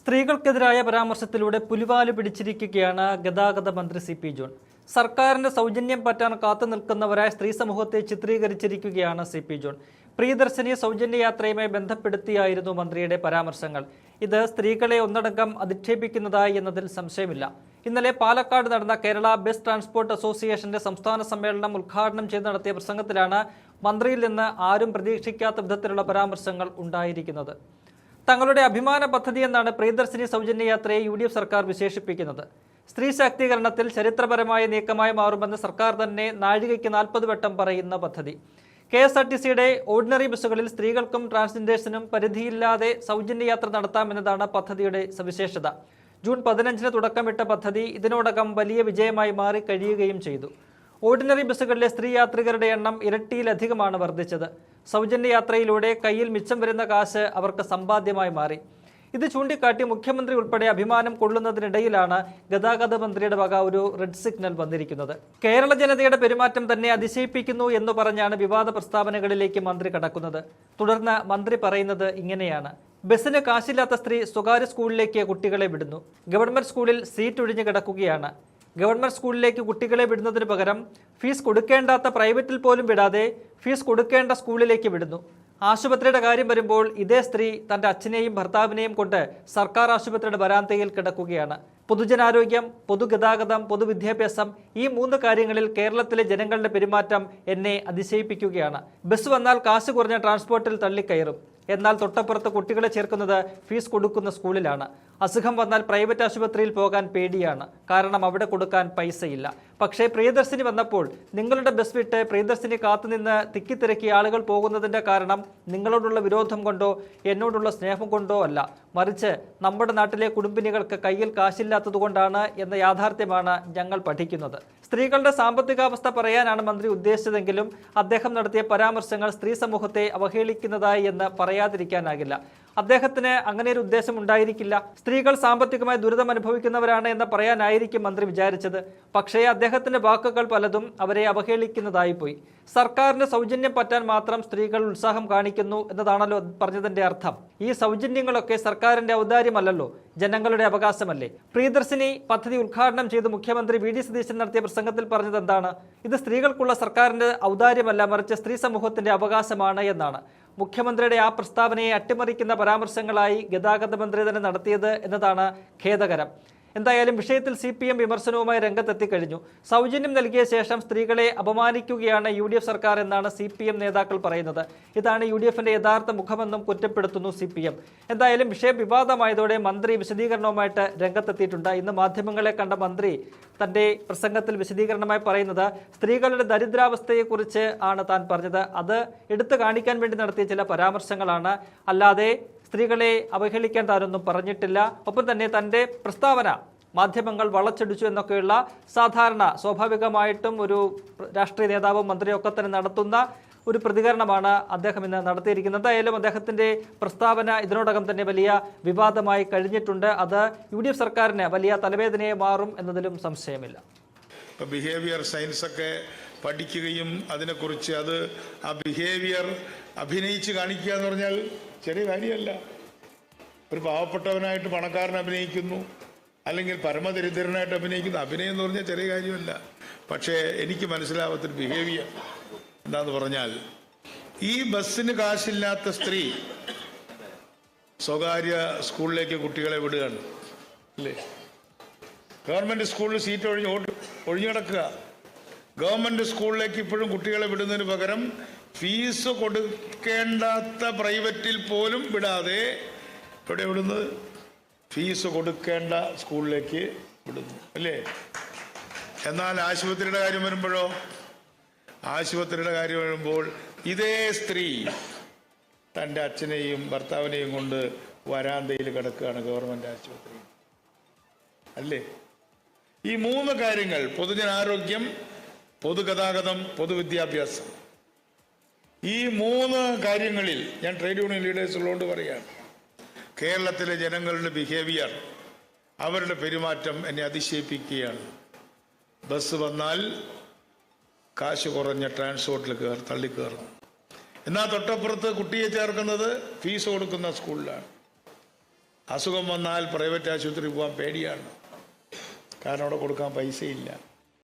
സ്ത്രീകൾക്കെതിരായ പരാമർശത്തിലൂടെ പുലിവാല് പിടിച്ചിരിക്കുകയാണ് ഗതാഗത മന്ത്രി സി.പി. ജോൺ. സർക്കാരിന്റെ സൗജന്യം പറ്റാൻ കാത്തു നിൽക്കുന്നവരായ സ്ത്രീ സമൂഹത്തെ ചിത്രീകരിച്ചിരിക്കുകയാണ് സി.പി. ജോൺ. പ്രിയദർശിനി സൗജന്യ യാത്രയുമായി ബന്ധപ്പെടുത്തിയായിരുന്നു മന്ത്രിയുടെ പരാമർശങ്ങൾ. ഇത് സ്ത്രീകളെ ഒന്നടങ്കം അധിക്ഷേപിക്കുന്നതായി എന്നതിൽ സംശയമില്ല. ഇന്നലെ പാലക്കാട് നടന്ന കേരള ബസ് ട്രാൻസ്പോർട്ട് അസോസിയേഷന്റെ സംസ്ഥാന സമ്മേളനം ഉദ്ഘാടനം ചെയ്ത് നടത്തിയ പ്രസംഗത്തിലാണ് മന്ത്രിയിൽ നിന്ന് ആരും പ്രതീക്ഷിക്കാത്ത വിധത്തിലുള്ള പരാമർശങ്ങൾ ഉണ്ടായിരിക്കുന്നത്. തങ്ങളുടെ അഭിമാന പദ്ധതി എന്നാണ് പ്രിയദർശിനി സൗജന്യ യാത്രയെ UDF സർക്കാർ വിശേഷിപ്പിക്കുന്നത്. സ്ത്രീ ശാക്തീകരണത്തിൽ ചരിത്രപരമായ നീക്കമായി മാറുമെന്ന് സർക്കാർ തന്നെ നാഴികയ്ക്ക് 40 വട്ടം പറയുന്ന പദ്ധതി. KSRTCയുടെ ഓർഡിനറി ബസ്സുകളിൽ സ്ത്രീകൾക്കും ട്രാൻസ്ജെൻഡേഴ്സിനും പരിധിയില്ലാതെ സൗജന്യ യാത്ര നടത്താമെന്നതാണ് പദ്ധതിയുടെ സവിശേഷത. ജൂൺ 15-ന് തുടക്കമിട്ട പദ്ധതി ഇതിനോടകം വലിയ വിജയമായി മാറി കഴിയുകയും ചെയ്തു. ഓർഡിനറി ബസ്സുകളിലെ സ്ത്രീ യാത്രികരുടെ എണ്ണം ഇരട്ടിയിലധികമാണ് വർദ്ധിച്ചത്. സൗജന്യ യാത്രയിലൂടെ കയ്യിൽ മിച്ചം വരുന്ന കാശ് അവർക്ക് സമ്പാദ്യമായി മാറി. ഇത് ചൂണ്ടിക്കാട്ടി മുഖ്യമന്ത്രി ഉൾപ്പെടെ അഭിമാനം കൊള്ളുന്നതിനിടയിലാണ് ഗതാഗത മന്ത്രിയുടെ വക ഒരു റെഡ് സിഗ്നൽ വന്നിരിക്കുന്നത്. കേരള ജനതയുടെ പെരുമാറ്റം തന്നെ അതിശയിപ്പിക്കുന്നു എന്ന് പറഞ്ഞാണ് വിവാദ പ്രസ്താവനകളിലേക്ക് മന്ത്രി കടക്കുന്നത്. തുടർന്ന് മന്ത്രി പറയുന്നത് ഇങ്ങനെയാണ്: ബസ്സിന് കാശില്ലാത്ത സ്ത്രീ സ്വകാര്യ സ്കൂളിലേക്ക് കുട്ടികളെ വിടുന്നു. ഗവൺമെന്റ് സ്കൂളിൽ സീറ്റ് ഒഴിഞ്ഞു കിടക്കുകയാണ്. ഗവൺമെന്റ് സ്കൂളിലേക്ക് കുട്ടികളെ വിടുന്നതിന് പകരം ഫീസ് കൊടുക്കേണ്ടാത്ത പ്രൈവറ്റിൽ പോലും വിടാതെ ഫീസ് കൊടുക്കേണ്ട സ്കൂളിലേക്ക് വിടുന്നു. ആശുപത്രിയുടെ കാര്യം വരുമ്പോൾ ഇതേ സ്ത്രീ തൻ്റെ അച്ഛനെയും ഭർത്താവിനെയും കൊണ്ട് സർക്കാർ ആശുപത്രിയുടെ വരാന്തയിൽ കിടക്കുകയാണ്. പൊതുജനാരോഗ്യം, പൊതുഗതാഗതം, പൊതുവിദ്യാഭ്യാസം, ഈ 3 കാര്യങ്ങളിൽ കേരളത്തിലെ ജനങ്ങളുടെ പെരുമാറ്റം എന്നെ അതിശയിപ്പിക്കുകയാണ്. ബസ് വന്നാൽ കാശ് കുറഞ്ഞ ട്രാൻസ്പോർട്ടിൽ തള്ളിക്കയറും. എന്നാൽ തൊട്ടപ്പുറത്ത് കുട്ടികളെ ചേർക്കുന്നത് ഫീസ് കൊടുക്കുന്ന സ്കൂളിലാണ്. അസുഖം വന്നാൽ പ്രൈവറ്റ് ആശുപത്രിയിൽ പോകാൻ പേടിയാണ്. കാരണം അവിടെ കൊടുക്കാൻ പൈസയില്ല. പക്ഷേ പ്രിയദർശിനി വന്നപ്പോൾ നിങ്ങളുടെ ബസ് വിട്ട് പ്രിയദർശിനി കാത്തുനിന്ന് തിക്കിത്തിരക്കി ആളുകൾ പോകുന്നതിൻ്റെ കാരണം നിങ്ങളോടുള്ള വിരോധം കൊണ്ടോ എന്നോടുള്ള സ്നേഹം കൊണ്ടോ അല്ല, മറിച്ച് നമ്മുടെ നാട്ടിലെ കുടുംബിനികൾക്ക് കയ്യിൽ കാശില്ലാത്തതുകൊണ്ടാണ് എന്ന യാഥാർത്ഥ്യമാണ് ഞങ്ങൾ പഠിക്കുന്നത്. സ്ത്രീകളുടെ സാമ്പത്തികാവസ്ഥ പറയാനാണ് മന്ത്രി ഉദ്ദേശിച്ചതെങ്കിലും അദ്ദേഹം നടത്തിയ പരാമർശങ്ങൾ സ്ത്രീ സമൂഹത്തെ അവഹേളിക്കുന്നതായി എന്ന് പറയാതിരിക്കാനാകില്ല. അദ്ദേഹത്തിന് അങ്ങനെ ഒരു ഉദ്ദേശം ഉണ്ടായിരിക്കില്ല. സ്ത്രീകൾ സാമ്പത്തികമായി ദുരിതം അനുഭവിക്കുന്നവരാണ് എന്ന് പറയാനായിരിക്കും മന്ത്രി വിചാരിച്ചത്. പക്ഷേ അദ്ദേഹത്തിന്റെ വാക്കുകൾ പലതും അവരെ അവഹേളിക്കുന്നതായി പോയി. സർക്കാരിന്റെ സൗജന്യം പറ്റാൻ മാത്രം സ്ത്രീകൾ ഉത്സാഹം കാണിക്കുന്നു എന്നതാണല്ലോ പറഞ്ഞതിന്റെ അർത്ഥം. ഈ സൗജന്യങ്ങളൊക്കെ സർക്കാരിന്റെ ഔദാര്യമല്ലല്ലോ, ജനങ്ങളുടെ അവകാശമല്ലേ. പ്രിയദർശിനി പദ്ധതി ഉദ്ഘാടനം ചെയ്ത് മുഖ്യമന്ത്രി VD സതീശൻ നടത്തിയ പ്രസംഗത്തിൽ പറഞ്ഞത് എന്താണ്? ഇത് സ്ത്രീകൾക്കുള്ള സർക്കാരിന്റെ ഔദാര്യമല്ല, മറിച്ച് സ്ത്രീ സമൂഹത്തിന്റെ അവകാശമാണ് എന്നാണ്. മുഖ്യമന്ത്രിയുടെ ആ പ്രസ്താവനയെ അട്ടിമറിക്കുന്ന പരാമർശങ്ങളായി ഗതാഗത മന്ത്രി തന്നെ നടത്തിയത് എന്നതാണ് ഖേദകരം. എന്തായാലും വിഷയത്തിൽ CPM വിമർശനവുമായി രംഗത്തെത്തിക്കഴിഞ്ഞു. സൗജന്യം നൽകിയ ശേഷം സ്ത്രീകളെ അപമാനിക്കുകയാണ് UDF സർക്കാർ എന്നാണ് CPM നേതാക്കൾ പറയുന്നത്. ഇതാണ് UDFന്റെ യഥാർത്ഥ മുഖമെന്നും കുറ്റപ്പെടുത്തുന്നു CPM. എന്തായാലും വിഷയം വിവാദമായതോടെ മന്ത്രി വിശദീകരണവുമായിട്ട് രംഗത്തെത്തിയിട്ടുണ്ട്. ഇന്ന് മാധ്യമങ്ങളെ കണ്ട മന്ത്രി തന്റെ പ്രസംഗത്തിൽ വിശദീകരണമായി പറയുന്നത് സ്ത്രീകളുടെ ദരിദ്രാവസ്ഥയെക്കുറിച്ച് ആണ് താൻ പറഞ്ഞത്. അത് എടുത്തു കാണിക്കാൻ വേണ്ടി നടത്തിയ ചില പരാമർശങ്ങളാണ്, അല്ലാതെ സ്ത്രീകളെ അവഹേളിക്കാൻ താനൊന്നും പറഞ്ഞിട്ടില്ല. ഒപ്പം തന്നെ തൻ്റെ പ്രസ്താവന മാധ്യമങ്ങൾ വളച്ചൊടിച്ചു എന്നൊക്കെയുള്ള സാധാരണ സ്വാഭാവികമായിട്ടും ഒരു രാഷ്ട്രീയ നേതാവും മന്ത്രിയൊക്കെ തന്നെ നടത്തുന്ന ഒരു പ്രതികരണമാണ് അദ്ദേഹം ഇന്ന് നടത്തിയിരിക്കുന്നത്. എന്തായാലും അദ്ദേഹത്തിൻ്റെ പ്രസ്താവന ഇതിനോടകം തന്നെ വലിയ വിവാദമായി കഴിഞ്ഞിട്ടുണ്ട്. അത് UDF സർക്കാരിന് വലിയ തലവേദനയെ മാറും എന്നതിലും സംശയമില്ല. ബിഹേവിയർ സയൻസ് ഒക്കെ പഠിക്കുകയും അതിനെക്കുറിച്ച് ആ ബിഹേവിയർ അഭിനയിച്ച് കാണിക്കുക എന്ന് പറഞ്ഞാൽ ചെറിയ കാര്യമല്ല. ഒരു പാവപ്പെട്ടവനായിട്ട് പണക്കാരൻ അഭിനയിക്കുന്നു, അല്ലെങ്കിൽ പരമദരിദ്രനായിട്ട് അഭിനയിക്കുന്നു. അഭിനയം എന്ന് പറഞ്ഞാൽ ചെറിയ കാര്യമല്ല. പക്ഷേ എനിക്ക് മനസ്സിലാവാത്തൊരു ബിഹേവിയർ എന്താന്ന് പറഞ്ഞാൽ, ഈ ബസ്സിന് കാശില്ലാത്ത സ്ത്രീ സ്വകാര്യ സ്കൂളിലേക്ക് കുട്ടികളെ വിടുകയാണ് അല്ലേ? ഗവൺമെൻറ് സ്കൂളിൽ സീറ്റ് ഒഴിഞ്ഞു കിടക്കുക. ഗവൺമെൻറ് സ്കൂളിലേക്ക് ഇപ്പോഴും കുട്ടികളെ വിടുന്നതിന് പകരം ഫീസ് കൊടുക്കേണ്ടാത്ത പ്രൈവറ്റിൽ പോലും വിടാതെ ഇവിടെ വിടുന്നത് ഫീസ് കൊടുക്കേണ്ട സ്കൂളിലേക്ക് വിടുന്നു അല്ലേ? എന്നാൽ ആശുപത്രിയുടെ കാര്യം വരുമ്പോൾ ഇതേ സ്ത്രീ തൻ്റെ അച്ഛനെയും ഭർത്താവിനെയും കൊണ്ട് വരാന്തയിൽ കിടക്കുകയാണ് ഗവൺമെൻറ് ആശുപത്രി അല്ലേ? ഈ 3 കാര്യങ്ങൾ, പൊതുജനാരോഗ്യം, പൊതുഗതാഗതം, പൊതുവിദ്യാഭ്യാസം, ഈ 3 കാര്യങ്ങളിൽ ഞാൻ ട്രേഡ് യൂണിയൻ ലീഡേഴ്സ് ഉള്ളതുകൊണ്ട് പറയുകയാണ്, കേരളത്തിലെ ജനങ്ങളുടെ ബിഹേവിയർ, അവരുടെ പെരുമാറ്റം എന്നെ അതിശയിപ്പിക്കുകയാണ്. ബസ് വന്നാൽ കാശ് കുറഞ്ഞ ട്രാൻസ്പോർട്ടിൽ തള്ളിക്കയറും. എന്നാൽ തൊട്ടപ്പുറത്ത് കുട്ടിയെ ചേർക്കുന്നത് ഫീസ് കൊടുക്കുന്ന സ്കൂളിലാണ്. അസുഖം വന്നാൽ പ്രൈവറ്റ് ആശുപത്രി പോകാൻ പേടിയാണ്. കാരണം അവിടെ കൊടുക്കാൻ പൈസയില്ല.